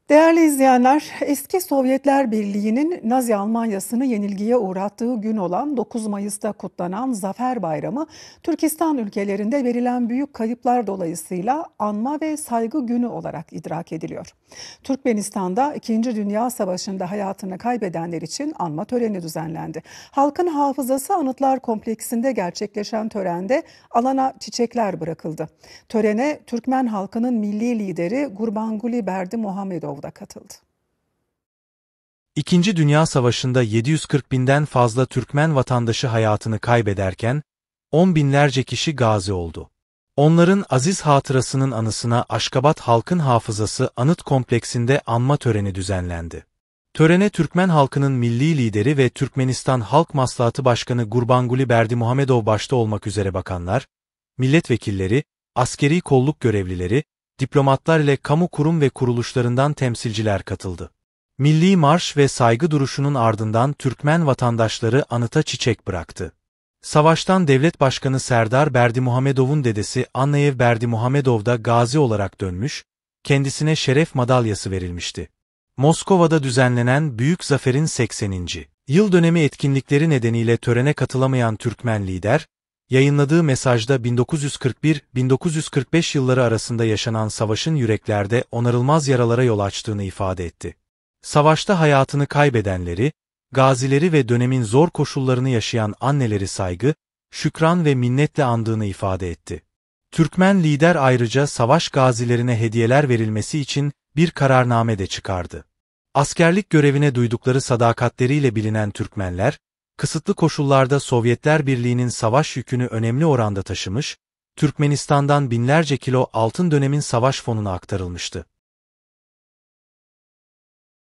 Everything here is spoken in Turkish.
Değerli izleyenler, eski Sovyetler Birliği'nin Nazi Almanyası'nı yenilgiye uğrattığı gün olan 9 Mayıs'ta kutlanan Zafer Bayramı, Türkistan ülkelerinde verilen büyük kayıplar dolayısıyla anma ve saygı günü olarak idrak ediliyor. Türkmenistan'da 2. Dünya Savaşı'nda hayatını kaybedenler için anma töreni düzenlendi. Halkın Hafızası Anıtlar Kompleksinde gerçekleşen törende alana çiçekler bırakıldı. Törene Türkmen halkının milli lideri Gurbanguly Berdimuhamedov da katıldı. İkinci Dünya Savaşı'nda 740 binden fazla Türkmen vatandaşı hayatını kaybederken, 10 binlerce kişi gazi oldu. Onların aziz hatırasının anısına Aşkabat Halkın Hafızası Anıt Kompleksinde anma töreni düzenlendi. Törene Türkmen halkının milli lideri ve Türkmenistan Halk Maslahatı Başkanı Gurbanguly Berdimuhamedov başta olmak üzere bakanlar, milletvekilleri, askeri kolluk görevlileri, diplomatlar ile kamu kurum ve kuruluşlarından temsilciler katıldı. Milli marş ve saygı duruşunun ardından Türkmen vatandaşları anıta çiçek bıraktı. Savaştan devlet başkanı Serdar Berdimuhamedov'un dedesi Annayev Berdimuhamedov da gazi olarak dönmüş, kendisine şeref madalyası verilmişti. Moskova'da düzenlenen Büyük Zafer'in 80. yıl dönemi etkinlikleri nedeniyle törene katılamayan Türkmen lider, yayınladığı mesajda 1941-1945 yılları arasında yaşanan savaşın yüreklerde onarılmaz yaralara yol açtığını ifade etti. Savaşta hayatını kaybedenleri, gazileri ve dönemin zor koşullarını yaşayan anneleri saygı, şükran ve minnetle andığını ifade etti. Türkmen lider ayrıca savaş gazilerine hediyeler verilmesi için bir kararname de çıkardı. Askerlik görevine duydukları sadakatleriyle bilinen Türkmenler, kısıtlı koşullarda Sovyetler Birliği'nin savaş yükünü önemli oranda taşımış, Türkmenistan'dan binlerce kilo altın dönemin savaş fonuna aktarılmıştı.